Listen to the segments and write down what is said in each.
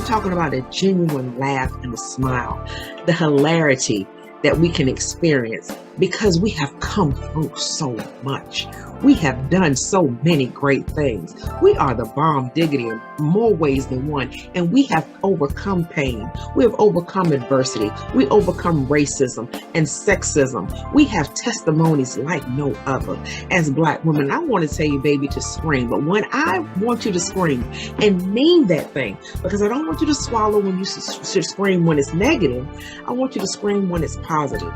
talking about a genuine laugh and a smile, the hilarity that we can experience because we have come through so much. We have done so many great things. We are the bomb diggity in more ways than one, and we have overcome pain. We have overcome adversity. We overcome racism and sexism. We have testimonies like no other. As Black women, I want to tell you, baby, to scream. But when I want you to scream and mean that thing, because I don't want you to swallow when you should scream when it's negative. I want you to scream when it's positive.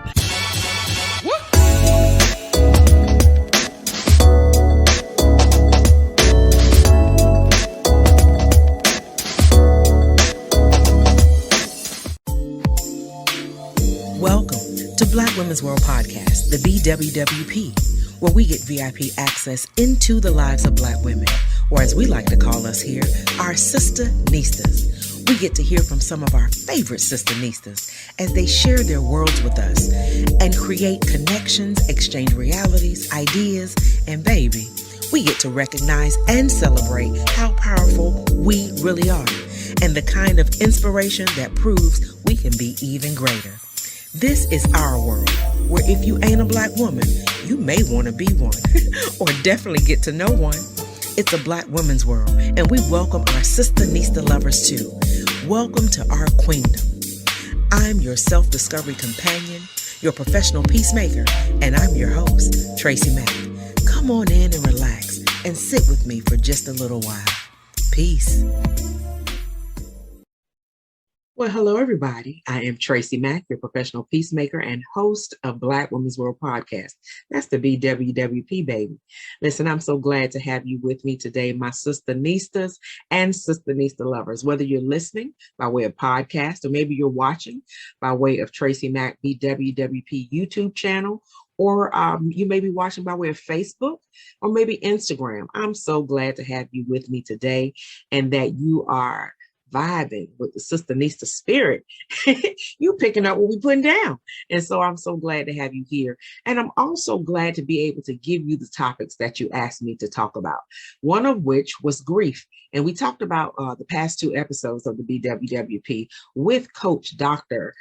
Welcome to Black Women's World Podcast, the BWWP, where we get VIP access into the lives of Black women, or as we like to call us here, our SistaNistas. We get to hear from some of our favorite SistaNistas as they share their worlds with us and create connections, exchange realities, ideas, and baby, we get to recognize and celebrate how powerful we really are and the kind of inspiration that proves we can be even greater. This is our world, where if you ain't a Black woman, you may want to be one, or definitely get to know one. It's a Black women's world, and we welcome our SistaNista lovers too. Welcome to our queendom. I'm your self-discovery companion, your professional peacemaker, and I'm your host, TracyMac. Come on in and relax, and sit with me for just a little while. Peace. Well, hello, everybody. I am TracyMac, your professional peacemaker and host of Black Women's World Podcast. That's the BWWP, baby. Listen, I'm so glad to have you with me today, my SistaNistas and SistaNista lovers. Whether you're listening by way of podcast or maybe you're watching by way of TracyMac BWWP YouTube channel, or you may be watching by way of Facebook or maybe Instagram. I'm so glad to have you with me today and that you are vibing with the SistaNista spirit. You picking up what we putting down. And so I'm so glad to have you here. And I'm also glad to be able to give you the topics that you asked me to talk about. One of which was grief. And we talked about the past two episodes of the BWWP with Coach Dr.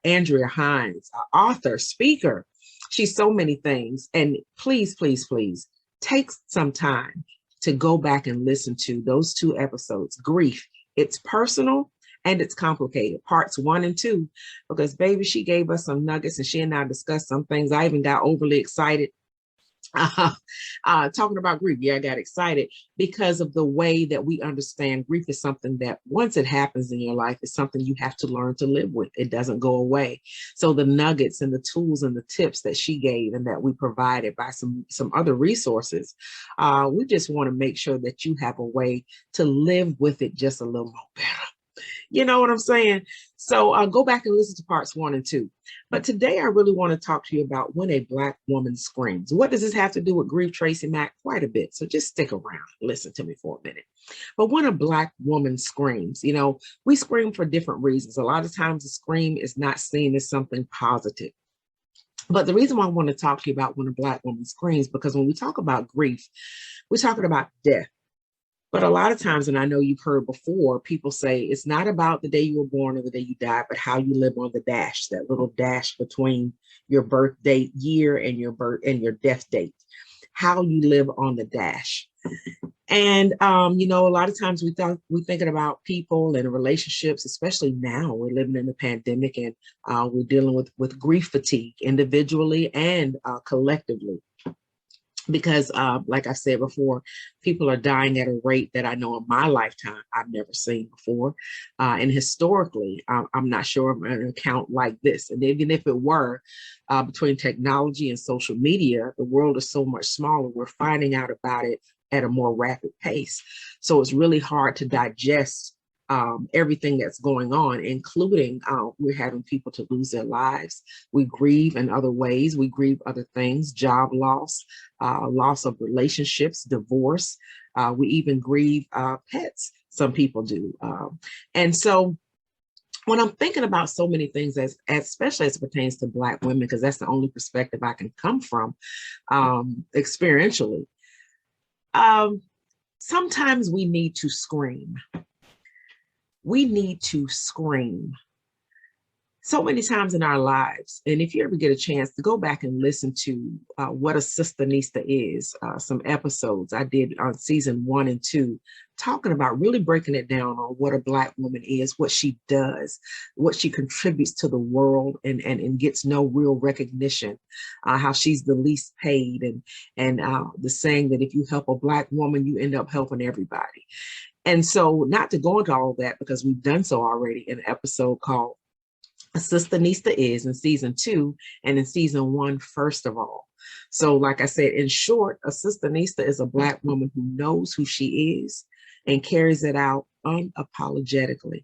Andrea Hines, author, speaker. She's so many things. And please, please, please take some time to go back and listen to those two episodes, Grief. It's personal and it's complicated, parts 1 and 2, because baby, she gave us some nuggets and she and I discussed some things. I even got overly excited talking about grief. Yeah, I got excited because of the way that we understand grief is something that once it happens in your life, it's something you have to learn to live with. It doesn't go away. So the nuggets and the tools and the tips that she gave and that we provided by some other resources, we just want to make sure that you have a way to live with it just a little more better. You know what I'm saying? So go back and listen to parts 1 and 2. But today I really want to talk to you about when a Black woman screams. What does this have to do with grief, TracyMac? Quite a bit. So just stick around. Listen to me for a minute. But when a Black woman screams, you know, we scream for different reasons. A lot of times a scream is not seen as something positive. But the reason why I want to talk to you about when a Black woman screams, because when we talk about grief, we're talking about death. But a lot of times, and I know you've heard before, people say it's not about the day you were born or the day you died, but how you live on the dash, that little dash between your birth date year and your birth and your death date, how you live on the dash. And, you know, a lot of times we're thinking about people and relationships, especially now we're living in the pandemic and we're dealing with grief fatigue individually and collectively. Because like I said before, people are dying at a rate that I know in my lifetime I've never seen before. And historically, I'm not sure of an account like this. And even if it were, between technology and social media, the world is so much smaller. We're finding out about it at a more rapid pace. So it's really hard to digest everything that's going on, including we're having people to lose their lives. We grieve in other ways. We grieve other things, job loss, loss of relationships, divorce. We even grieve pets. Some people do. And so when I'm thinking about so many things, especially as it pertains to Black women, because that's the only perspective I can come from experientially, sometimes we need to scream. we need to scream so many times in our lives. And if you ever get a chance to go back and listen to what a SistaNista is, some episodes I did on season 1 and 2, talking about really breaking it down on what a Black woman is, what she does, what she contributes to the world, and gets no real recognition, how she's the least paid, and the saying that if you help a Black woman, you end up helping everybody. And so, not to go into all of that, because we've done so already in an episode called A SistaNista Is in season 2 and in season 1, first of all. So like I said, in short, a SistaNista is a Black woman who knows who she is and carries it out unapologetically.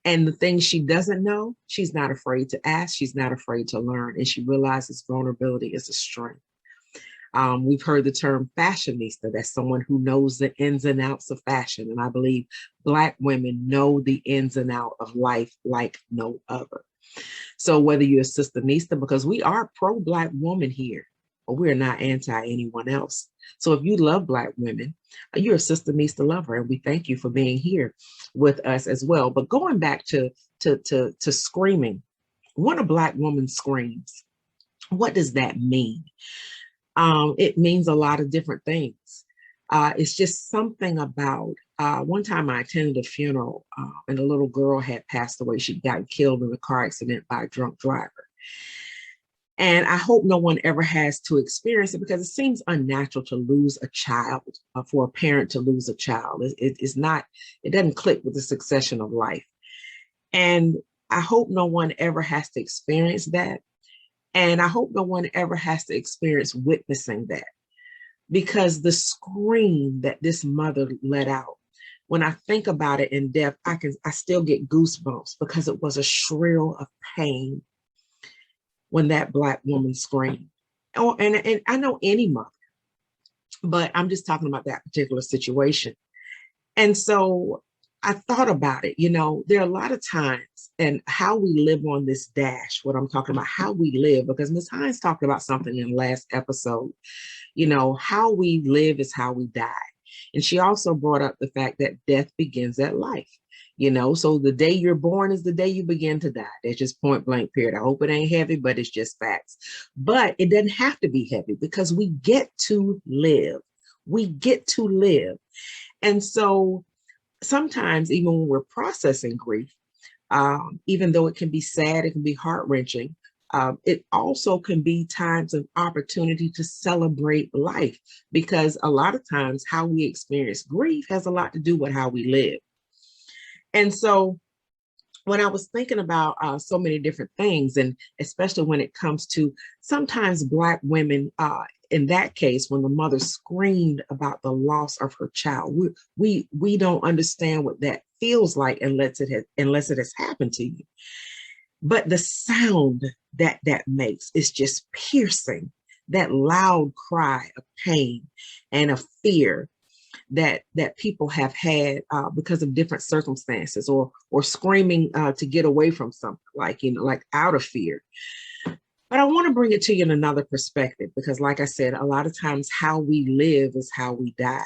And the things she doesn't know, she's not afraid to ask, she's not afraid to learn, and she realizes vulnerability is a strength. We've heard the term fashionista. That's someone who knows the ins and outs of fashion. And I believe Black women know the ins and outs of life like no other. So whether you're a SistaNista, because we are pro-Black woman here, but we're not anti anyone else. So if you love Black women, you're a SistaNista lover, and we thank you for being here with us as well. But going back to screaming, when a Black woman screams, what does that mean? It means a lot of different things. It's just something about, one time I attended a funeral and a little girl had passed away. She got killed in a car accident by a drunk driver. And I hope no one ever has to experience it, because it seems unnatural to lose a child, for a parent to lose a child. It's not, it doesn't click with the succession of life. And I hope no one ever has to experience that. And I hope no one ever has to experience witnessing that, because the scream that this mother let out, when I think about it in depth, I still get goosebumps, because it was a shrill of pain when that Black woman screamed. Oh, and I know any mother, but I'm just talking about that particular situation. And so I thought about it, there are a lot of times, and how we live on this dash, what I'm talking about, how we live, because Ms. Hines talked about something in the last episode, how we live is how we die. And she also brought up the fact that death begins at life, so the day you're born is the day you begin to die. That's just point blank period. I hope it ain't heavy, but it's just facts. But it doesn't have to be heavy, because we get to live. We get to live. And so sometimes, even when we're processing grief, even though it can be sad, it can be heart-wrenching, it also can be times of opportunity to celebrate life, because a lot of times how we experience grief has a lot to do with how we live. And so when I was thinking about so many different things, and especially when it comes to sometimes Black women, in that case, when the mother screamed about the loss of her child, we don't understand what that feels like unless it has happened to you. But the sound that makes is just piercing, that loud cry of pain and of fear that people have had because of different circumstances, or screaming to get away from something, like out of fear. But I want to bring it to you in another perspective, because like I said, a lot of times how we live is how we die.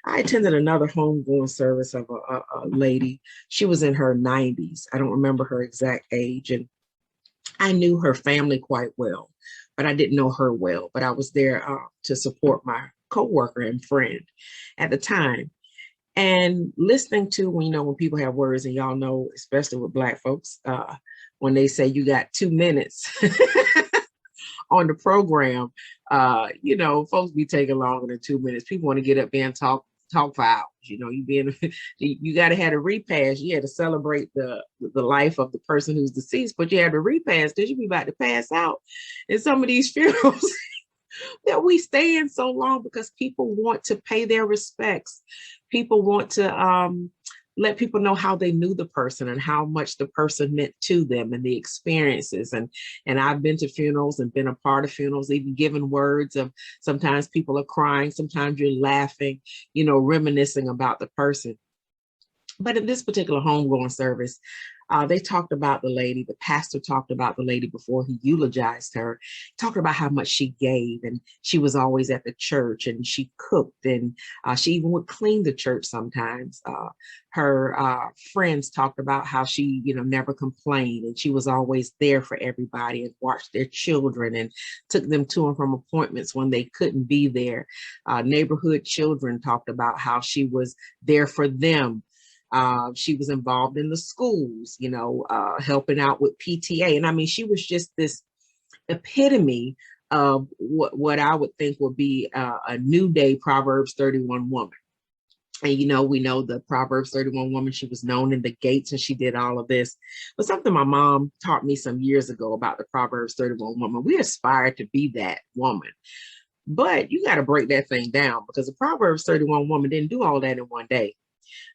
I attended another homegoing service of a lady. She was in her 90s. I don't remember her exact age. And I knew her family quite well, but I didn't know her well. But I was there to support my coworker and friend at the time. And listening to, when people have words, and y'all know, especially with Black folks, when they say you got 2 minutes on the program, folks be taking longer than 2 minutes. People want to get up there and talk for hours. You got to have a repast. You had to celebrate the life of the person who's deceased, but you had to repast because you be about to pass out in some of these funerals that we stay in so long, because people want to pay their respects. People want to let people know how they knew the person and how much the person meant to them and the experiences. And I've been to funerals and been a part of funerals, even given words of, sometimes people are crying, sometimes you're laughing, reminiscing about the person. But in this particular homegoing service, They talked about the lady, the pastor talked about the lady before he eulogized her, talked about how much she gave, and she was always at the church, and she cooked, and she even would clean the church sometimes. Her friends talked about how she, never complained, and she was always there for everybody and watched their children and took them to and from appointments when they couldn't be there. Neighborhood children talked about how she was there for them. She was involved in the schools, helping out with PTA. And I mean, she was just this epitome of what I would think would be a new day Proverbs 31 woman. And, we know the Proverbs 31 woman, she was known in the gates and she did all of this. But something my mom taught me some years ago about the Proverbs 31 woman, we aspire to be that woman. But you got to break that thing down, because the Proverbs 31 woman didn't do all that in one day.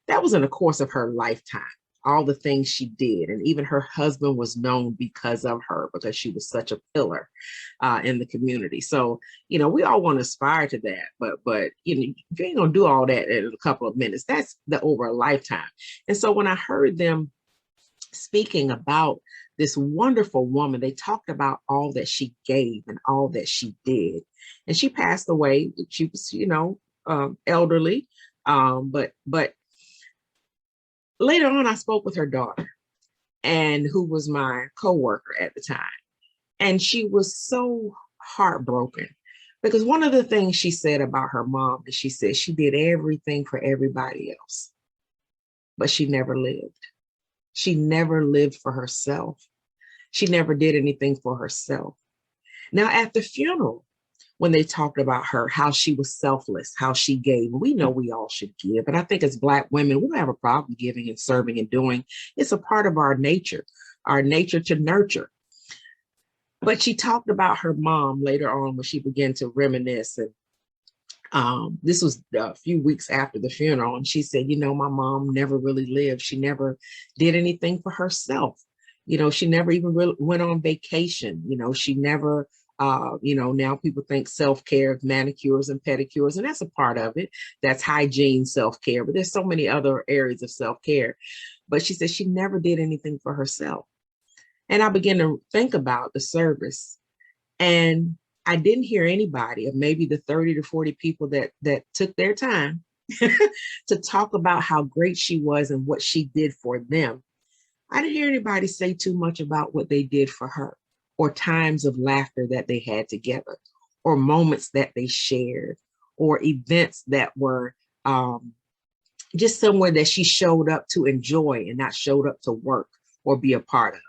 That was in the course of her lifetime, all the things she did. And even her husband was known because of her, because she was such a pillar in the community. So, we all want to aspire to that. But you ain't going to do all that in a couple of minutes. That's over a lifetime. And so when I heard them speaking about this wonderful woman, they talked about all that she gave and all that she did. And she passed away. She was, elderly. But later on, I spoke with her daughter, and who was my coworker at the time. And she was so heartbroken, because one of the things she said about her mom is she said she did everything for everybody else, but she never lived. She never lived for herself. She never did anything for herself. Now, at the funeral, when they talked about her, how she was selfless, how she gave. We know we all should give. And I think as Black women, we don't have a problem giving and serving and doing. It's a part of our nature to nurture. But she talked about her mom later on when she began to reminisce. And this was a few weeks after the funeral. And she said, my mom never really lived. She never did anything for herself. She never even really went on vacation. She never... now people think self-care, manicures and pedicures, and that's a part of it. That's hygiene, self-care, but there's so many other areas of self-care. But she said she never did anything for herself. And I began to think about the service, and I didn't hear anybody of maybe the 30 to 40 people that took their time to talk about how great she was and what she did for them. I didn't hear anybody say too much about what they did for her, or times of laughter that they had together, or moments that they shared, or events that were just somewhere that she showed up to enjoy and not showed up to work or be a part of.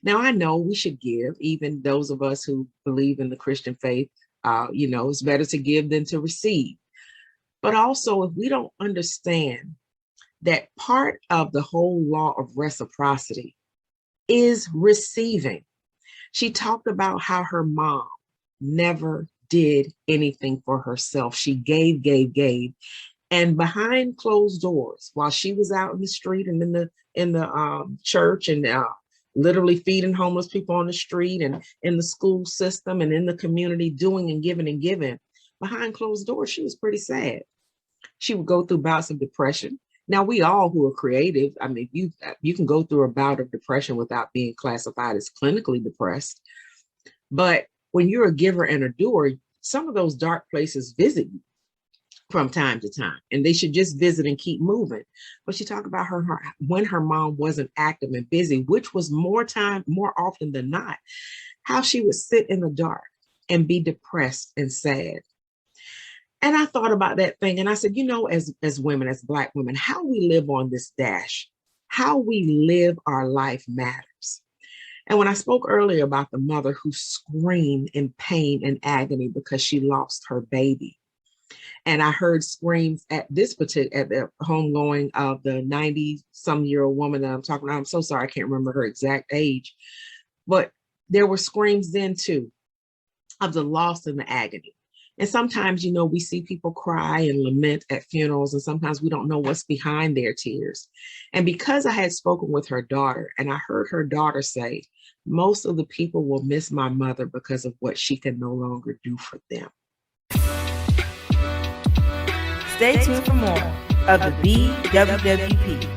Now, I know we should give, even those of us who believe in the Christian faith, it's better to give than to receive. But also, if we don't understand that part of the whole law of reciprocity is receiving. She talked about how her mom never did anything for herself. She gave. And behind closed doors, while she was out in the street and in the church and literally feeding homeless people on the street and in the school system and in the community, doing and giving, behind closed doors, she was pretty sad. She would go through bouts of depression. Now, we all who are creative, I mean, you can go through a bout of depression without being classified as clinically depressed. But when you're a giver and a doer, some of those dark places visit you from time to time, and they should just visit and keep moving. But she talked about her when her mom wasn't active and busy, which was more often than not, how she would sit in the dark and be depressed and sad. And I thought about that thing, and I said, as women, as Black women, how we live on this dash, how we live our life matters. And when I spoke earlier about the mother who screamed in pain and agony because she lost her baby, and I heard screams at the homegoing of the 90-some-year-old woman that I'm talking about. I'm so sorry, I can't remember her exact age, but there were screams then too of the loss and the agony. And sometimes, we see people cry and lament at funerals, and sometimes we don't know what's behind their tears. And because I had spoken with her daughter, and I heard her daughter say, most of the people will miss my mother because of what she can no longer do for them. Stay tuned for more of the BWWP.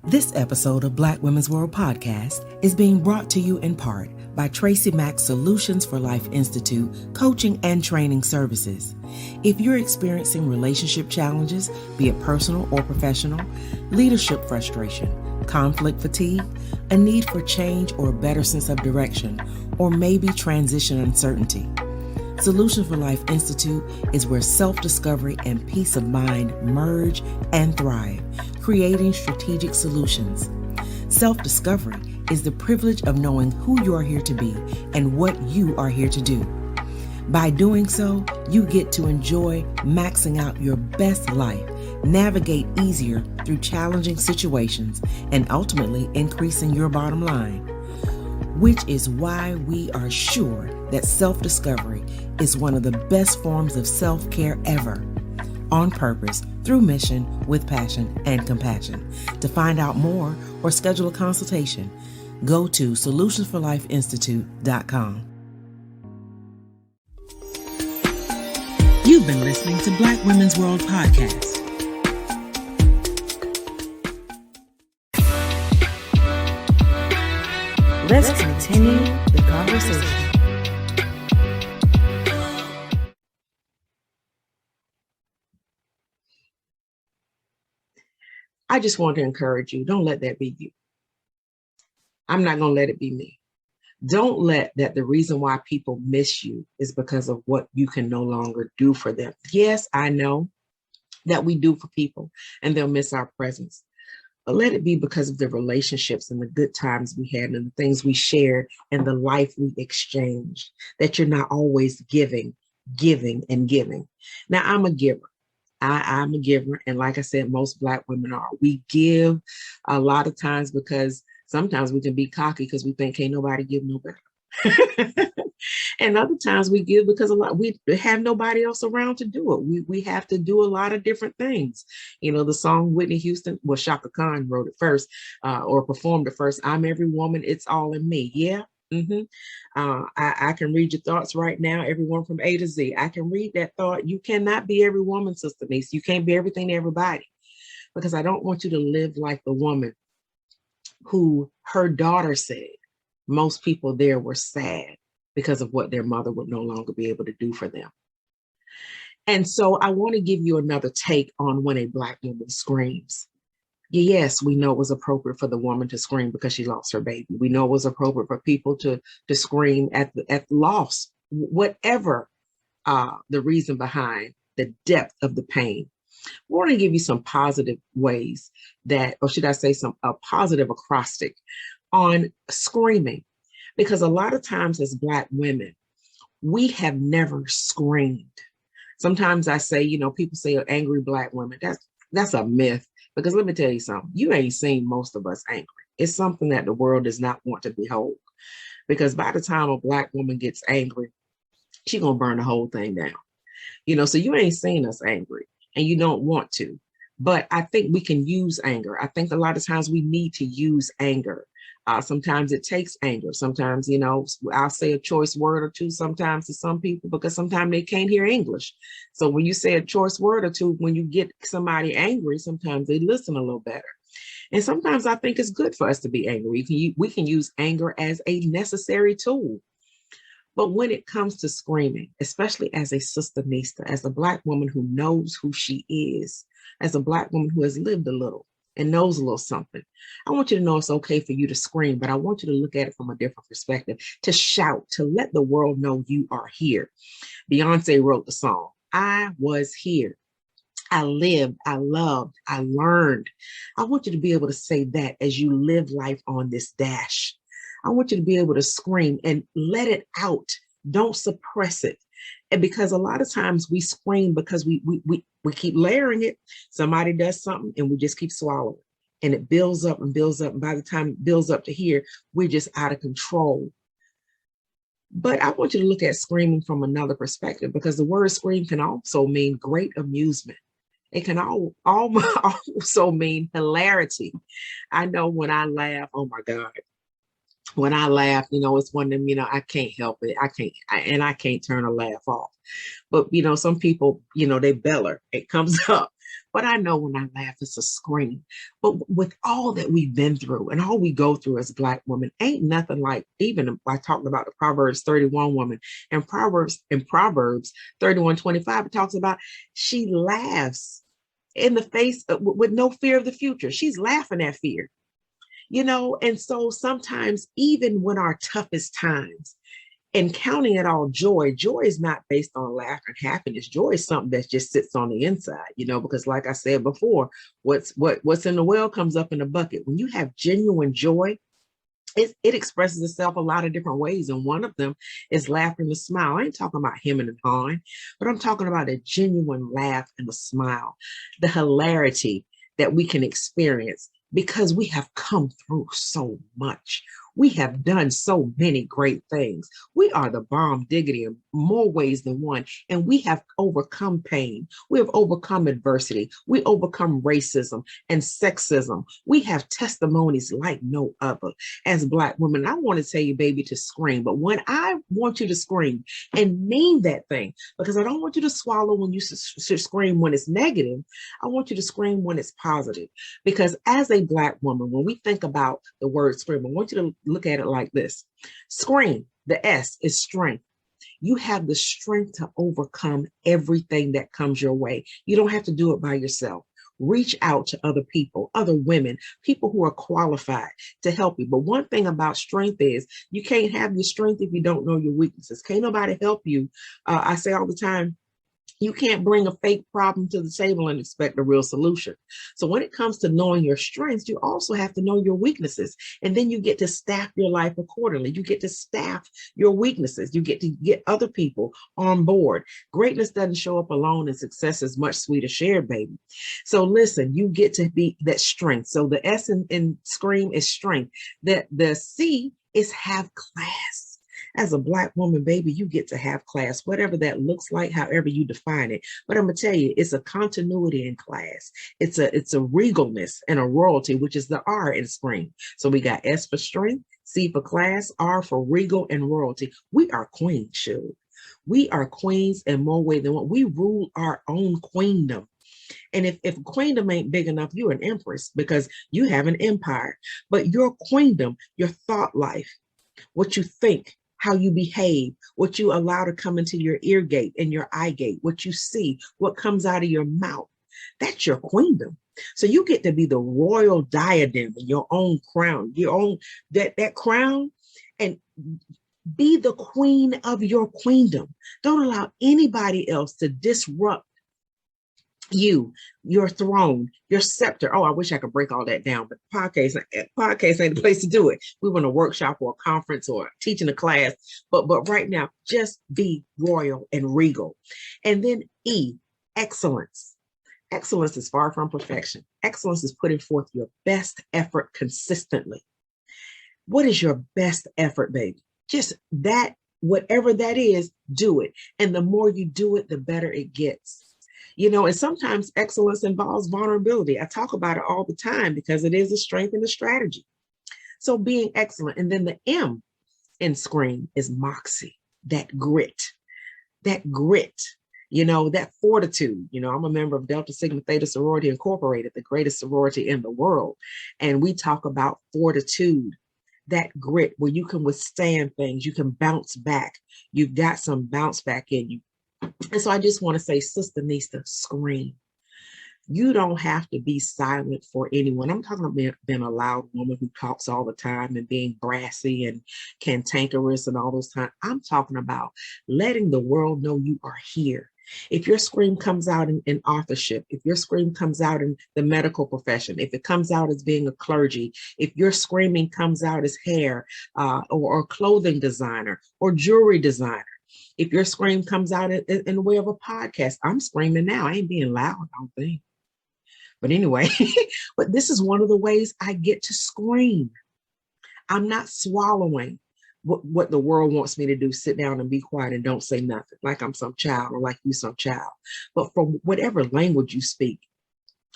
This episode of Black Women's World Podcast is being brought to you in part by TracyMac Solutions for Life Institute coaching and training services. If you're experiencing relationship challenges, be it personal or professional, leadership frustration, conflict fatigue, a need for change or a better sense of direction, or maybe transition uncertainty, Solutions for Life Institute is where self-discovery and peace of mind merge and thrive, creating strategic solutions. Self-discovery is the privilege of knowing who you are here to be and what you are here to do. By doing so, you get to enjoy maxing out your best life, navigate easier through challenging situations, and ultimately increasing your bottom line. Which is why we are sure that self-discovery is one of the best forms of self-care ever. On purpose, through mission, with passion and compassion. To find out more or schedule a consultation, go to solutionsforlifeinstitute.com. You've been listening to Black Women's World Podcast. Let's continue the conversation. I just want to encourage you. Don't let that be you. I'm not going to let it be me. Don't let that the reason why people miss you is because of what you can no longer do for them. Yes, I know that we do for people and they'll miss our presence. But let it be because of the relationships and the good times we had and the things we shared and the life we exchanged, that you're not always giving. Now, I'm a giver. I'm a giver. And like I said, most Black women are. We give a lot of times because sometimes we can be cocky because we think can't nobody give no better. And other times we give because we have nobody else around to do it. We have to do a lot of different things. You know, the song Whitney Houston, well, Shaka Khan wrote it first or performed it first. I'm every woman, it's all in me. Yeah. I can read your thoughts right now, everyone from A to Z. I can read that thought. You cannot be every woman, SistaNista. You can't be everything to everybody, because I don't want you to live like the woman who her daughter said most people there were sad because of what their mother would no longer be able to do for them. And so I want to give you another take on when a Black woman screams. Yes, we know it was appropriate for the woman to scream because she lost her baby. We know it was appropriate for people to scream at loss, whatever the reason behind the depth of the pain. I want to give you some positive ways that, or should I say a positive acrostic on screaming, because a lot of times as Black women, we have never screamed. Sometimes I say, people say angry Black women. That's a myth. Because let me tell you something, you ain't seen most of us angry. It's something that the world does not want to behold. Because by the time a Black woman gets angry, she's going to burn the whole thing down. So you ain't seen us angry and you don't want to. But I think we can use anger. I think a lot of times we need to use anger. Sometimes it takes anger. Sometimes, I'll say a choice word or two sometimes to some people because sometimes they can't hear English. So when you say a choice word or two, when you get somebody angry, sometimes they listen a little better. And sometimes I think it's good for us to be angry. We can use anger as a necessary tool. But when it comes to screaming, especially as a SistaNista, as a Black woman who knows who she is, as a Black woman who has lived a little and knows a little something, I want you to know it's okay for you to scream, but I want you to look at it from a different perspective, to shout, to let the world know you are here. Beyonce wrote the song, I was here. I lived, I loved, I learned. I want you to be able to say that as you live life on this dash. I want you to be able to scream and let it out. Don't suppress it. And because a lot of times we scream because we keep layering it. Somebody does something and we just keep swallowing. And it builds up and builds up. And by the time it builds up to here, we're just out of control. But I want you to look at screaming from another perspective, because the word scream can also mean great amusement. It can also mean hilarity. I know when I laugh, oh my God. when I laugh, it's one of them, I can't help it. I can't turn a laugh off. But, some people, they beller, it comes up. But I know when I laugh, it's a scream. But with all that we've been through and all we go through as Black women, ain't nothing like, even I talked about the Proverbs 31 woman, and Proverbs 31:25, it talks about she laughs in the face with no fear of the future. She's laughing at fear. And so sometimes, even when our toughest times, and counting it all joy is not based on laughter and happiness. Joy is something that just sits on the inside, because like I said before, what's in the well comes up in the bucket. When you have genuine joy, it expresses itself a lot of different ways. And one of them is laughter and a smile. I ain't talking about hemming and hawing, but I'm talking about a genuine laugh and a smile, the hilarity that we can experience because we have come through so much. We have done so many great things. We are the bomb diggity in more ways than one. And we have overcome pain. We have overcome adversity. We overcome racism and sexism. We have testimonies like no other as Black women. I want to tell you, baby, to scream. But when I want you to scream and mean that thing, because I don't want you to swallow when you should scream when it's negative. I want you to scream when it's positive. Because as a Black woman, when we think about the word scream, I want you to look at it like this. Scream, the S is strength. You have the strength to overcome everything that comes your way. You don't have to do it by yourself. Reach out to other people, other women, people who are qualified to help you. But one thing about strength is you can't have your strength if you don't know your weaknesses. Can't nobody help you. I say all the time, you can't bring a fake problem to the table and expect a real solution. So when it comes to knowing your strengths, you also have to know your weaknesses. And then you get to staff your life accordingly. You get to staff your weaknesses. You get to get other people on board. Greatness doesn't show up alone, and success is much sweeter shared, baby. So listen, you get to be that strength. So the S in scream is strength. The C is have class. As a Black woman, baby, you get to have class, whatever that looks like, however you define it. But I'm gonna tell you, it's a continuity in class. It's a regalness and a royalty, which is the R in scream. So we got S for strength, C for class, R for regal and royalty. We are queens, Shug. We are queens in more ways than one. We rule our own queendom. And if queendom ain't big enough, you're an empress because you have an empire. But your queendom, your thought life, what you think, how you behave, what you allow to come into your ear gate and your eye gate, what you see, what comes out of your mouth, that's your queendom. So you get to be the royal diadem in your own crown, your own, that crown, and be the queen of your queendom. Don't allow anybody else to disrupt you, your throne, your scepter. Oh, I wish I could break all that down, but podcast ain't the place to do it. We want a workshop or a conference or teaching a class, but right now, just be royal and regal. And then E, excellence. Excellence is far from perfection. Excellence is putting forth your best effort consistently. What is your best effort, baby? Just that, whatever that is, do it. And the more you do it, the better it gets. And sometimes excellence involves vulnerability. I talk about it all the time because it is a strength and a strategy. So being excellent. And then the M in scream is moxie, that grit, that fortitude. I'm a member of Delta Sigma Theta Sorority Incorporated, the greatest sorority in the world. And we talk about fortitude, that grit where you can withstand things, you can bounce back. You've got some bounce back in you. And so I just want to say, SistaNista, scream. You don't have to be silent for anyone. I'm talking about being a loud woman who talks all the time and being brassy and cantankerous and all those times. I'm talking about letting the world know you are here. If your scream comes out in authorship, if your scream comes out in the medical profession, if it comes out as being a clergy, if your screaming comes out as hair or clothing designer or jewelry designer, if your scream comes out in the way of a podcast, I'm screaming now. I ain't being loud, I don't think. But anyway, but this is one of the ways I get to scream. I'm not swallowing what the world wants me to do, sit down and be quiet and don't say nothing, like I'm some child or like you some child. But from whatever language you speak,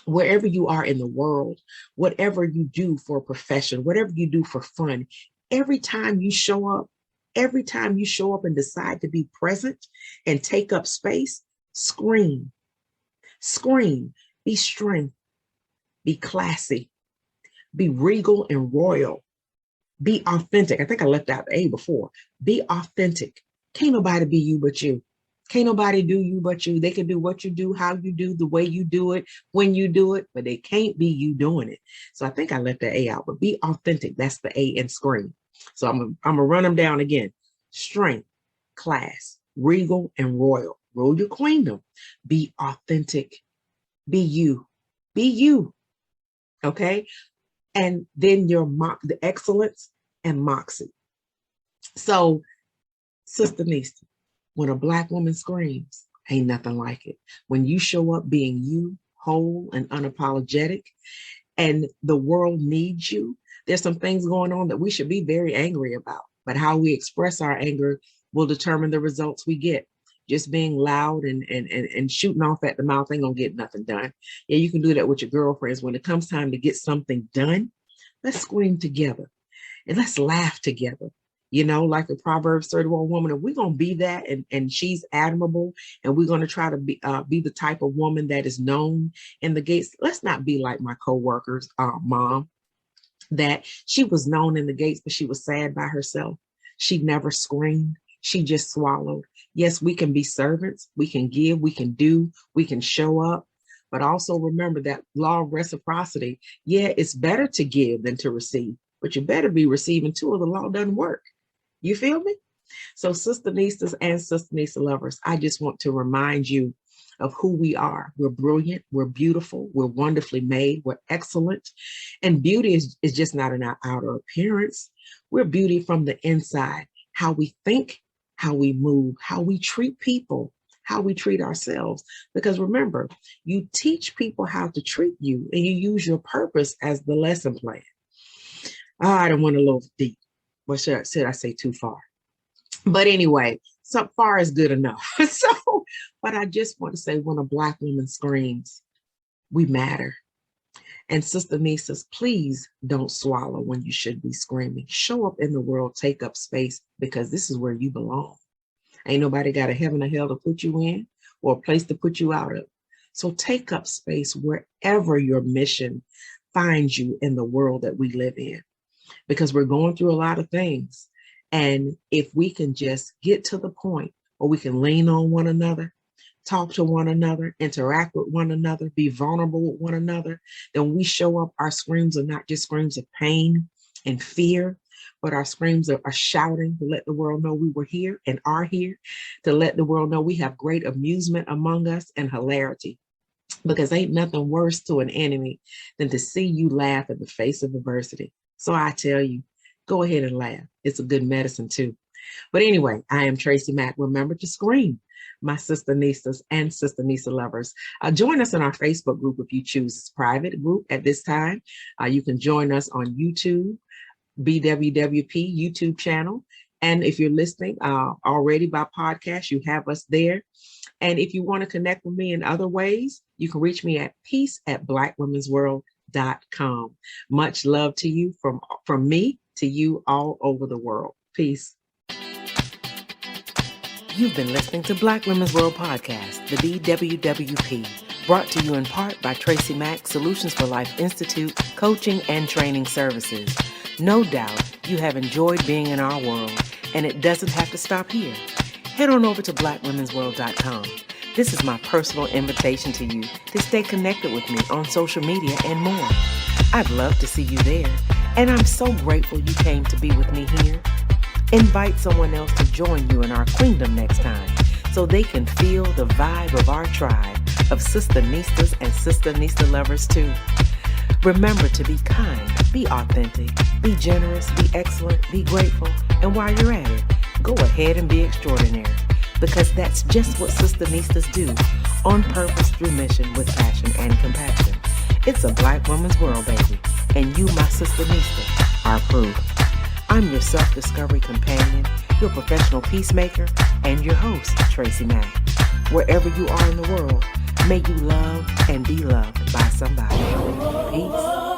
wherever you are in the world, whatever you do for a profession, whatever you do for fun, every time you show up, and decide to be present and take up space, scream, be strength, be classy, be regal and royal, be authentic. I think I left out the A before. Be authentic. Can't nobody be you but you. Can't nobody do you but you. They can do what you do, how you do, the way you do it, when you do it, but they can't be you doing it. So I think I left the A out, but be authentic. That's the A in scream. So I'm gonna run them down again. Strength, class, regal, and royal. Rule your queendom. Be authentic. Be you. Be you. Okay? And then the excellence and moxie. So, SistaNista, when a Black woman screams, ain't nothing like it. When you show up being you, whole and unapologetic, and the world needs you, there's some things going on that we should be very angry about. But how we express our anger will determine the results we get. Just being loud and shooting off at the mouth ain't gonna get nothing done. Yeah, you can do that with your girlfriends. When it comes time to get something done, let's scream together and let's laugh together. You know, like the Proverbs 31 woman, if we're going to be that and she's admirable and we're going to try to be the type of woman that is known in the gates, let's not be like my coworker's mom, that she was known in the gates, but she was sad by herself. She never screamed. She just swallowed. Yes, we can be servants. We can give, we can do, we can show up. But also remember that law of reciprocity. Yeah, it's better to give than to receive, but you better be receiving too or the law doesn't work. You feel me? So SistaNistas and SistaNista lovers, I just want to remind you of who we are. We're brilliant, we're beautiful, we're wonderfully made, we're excellent. And beauty is just not an outer appearance. We're beauty from the inside, how we think, how we move, how we treat people, how we treat ourselves. Because remember, you teach people how to treat you and you use your purpose as the lesson plan. I don't want to go deep. What should I say too far? But anyway, so far is good enough. But I just want to say when a Black woman screams, we matter. And SistaNistas, please don't swallow when you should be screaming. Show up in the world, take up space, because this is where you belong. Ain't nobody got a heaven or hell to put you in or a place to put you out of. So take up space wherever your mission finds you in the world that we live in. Because we're going through a lot of things. And if we can just get to the point where we can lean on one another, talk to one another, interact with one another, be vulnerable with one another, then when we show up, our screams are not just screams of pain and fear, but our screams are shouting to let the world know we were here and are here, to let the world know we have great amusement among us and hilarity. Because ain't nothing worse to an enemy than to see you laugh in the face of adversity. So I tell you, go ahead and laugh. It's a good medicine too. But anyway, I am TracyMac. Remember to scream, my SistaNistas and SistaNista lovers. Join us in our Facebook group if you choose. It's a private group at this time. You can join us on YouTube, BWWP YouTube channel. And if you're listening already by podcast, you have us there. And if you want to connect with me in other ways, you can reach me at peace@blackwomen'sworld.com. Much love to you from me to you all over the world. Peace. You've been listening to Black Women's World Podcast, the BWWP, brought to you in part by TracyMac Solutions for Life Institute, coaching and training services. No doubt you have enjoyed being in our world, and it doesn't have to stop here. Head on over to blackwomen'sworld.com. This is my personal invitation to you to stay connected with me on social media and more. I'd love to see you there, and I'm so grateful you came to be with me here. Invite someone else to join you in our queendom next time so they can feel the vibe of our tribe of SistaNistas and SistaNista lovers too. Remember to be kind, be authentic, be generous, be excellent, be grateful, and while you're at it, go ahead and be extraordinary, because that's just what SistaNistas do, on purpose through mission with passion and compassion. It's a Black woman's world, baby, and you, my SistaNista, are proof. I'm your self-discovery companion, your professional peacemaker, and your host, TracyMac. Wherever you are in the world, may you love and be loved by somebody. Peace.